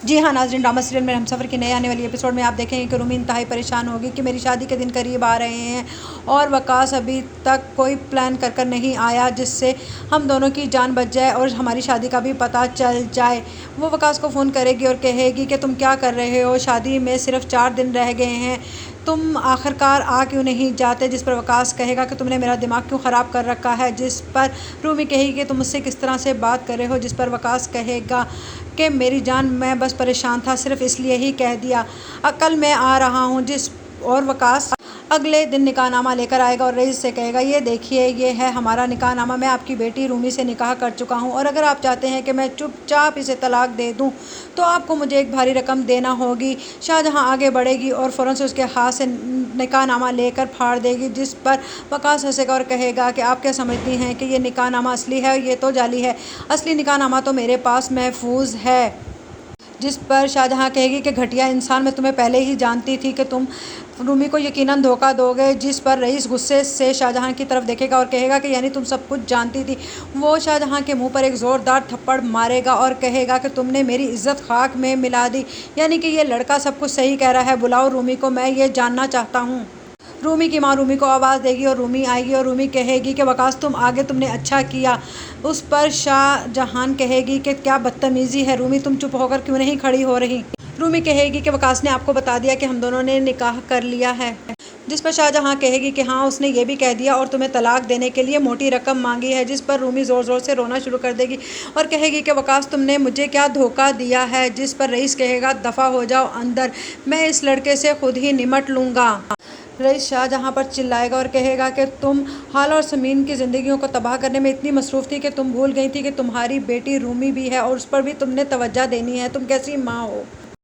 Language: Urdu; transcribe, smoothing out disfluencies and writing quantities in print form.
جی ہاں ناظرین، ڈرامہ سیریل میں ہمسفر کی نئے آنے والی ایپیسوڈ میں آپ دیکھیں گے کہ رومی انتہائی پریشان ہوگی کہ میری شادی کے دن قریب آ رہے ہیں اور وقاص ابھی تک کوئی پلان کر نہیں آیا جس سے ہم دونوں کی جان بچ جائے اور ہماری شادی کا بھی پتہ چل جائے۔ وہ وقاص کو فون کرے گی اور کہے گی کہ تم کیا کر رہے ہو، شادی میں صرف 4 دن رہ گئے ہیں، تم آخرکار آ کیوں نہیں جاتے؟ جس پر وقاص کہے گا کہ تم نے میرا دماغ کیوں خراب کر رکھا ہے؟ جس پر رومی کہے گی کہ تم مجھ سے کس طرح سے بات کر رہے ہو؟ جس پر وقاص کہے گا کہ میری جان، میں بس پریشان تھا، صرف اس لیے ہی کہہ دیا کل میں آ رہا ہوں۔ اور وقاص اگلے دن نکاح نامہ لے کر آئے گا اور رئیس سے کہے گا یہ دیکھیے، یہ ہے ہمارا نکاح نامہ، میں آپ کی بیٹی رومی سے نکاح کر چکا ہوں اور اگر آپ چاہتے ہیں کہ میں چپ چاپ اسے طلاق دے دوں تو آپ کو مجھے ایک بھاری رقم دینا ہوگی۔ شاہجہاں آگے بڑھے گی اور فوراً سے اس کے ہاتھ سے نکاح نامہ لے کر پھاڑ دے گی، جس پر وقاص ہنسے گا اور کہے گا کہ آپ کیا سمجھتی ہیں کہ یہ نکاح نامہ اصلی ہے؟ یہ تو جعلی ہے، اصلی نکاح نامہ تو میرے پاس محفوظ ہے۔ جس پر شاہجہاں کہے گی کہ گھٹیا انسان، میں تمہیں پہلے ہی جانتی تھی کہ تم رومی کو یقیناً دھوکہ دو گے۔ جس پر رئیس غصے سے شاہجہاں کی طرف دیکھے گا اور کہے گا کہ یعنی تم سب کچھ جانتی تھی؟ وہ شاہجہاں کے منہ پر ایک زوردار تھپڑ مارے گا اور کہے گا کہ تم نے میری عزت خاک میں ملا دی، یعنی کہ یہ لڑکا سب کچھ صحیح کہہ رہا ہے، بلاؤ رومی کو، میں یہ جاننا چاہتا ہوں۔ رومی کی ماں رومی کو آواز دے گی اور رومی آئے گی اور رومی کہے گی کہ وقاص تم آگے، تم نے اچھا کیا۔ اس پر شاہجہاں کہے گی کہ کیا بدتمیزی ہے رومی، تم چپ ہو کر کیوں نہیں کھڑی ہو رہی؟ رومی کہے گی کہ وقاص نے آپ کو بتا دیا کہ ہم دونوں نے نکاح کر لیا ہے۔ جس پر شاہجہاں کہے گی کہ ہاں، اس نے یہ بھی کہہ دیا اور تمہیں طلاق دینے کے لیے موٹی رقم مانگی ہے۔ جس پر رومی زور زور سے رونا شروع کر دے گی اور کہے گی کہ وقاص تم نے مجھے کیا دھوکہ دیا ہے؟ جس پر رئیس کہے گا دفع ہو جاؤ اندر، میں اس لڑکے سے خود ہی نمٹ لوں گا۔ رئیس شاہجہاں پر چلائے گا اور کہے گا کہ تم حال اور سمین کی زندگیوں کو تباہ کرنے میں اتنی مصروف تھی کہ تم بھول گئی تھی کہ تمہاری بیٹی رومی بھی ہے اور اس پر بھی تم نے توجہ دینی ہے، تم کیسی ماں ہو؟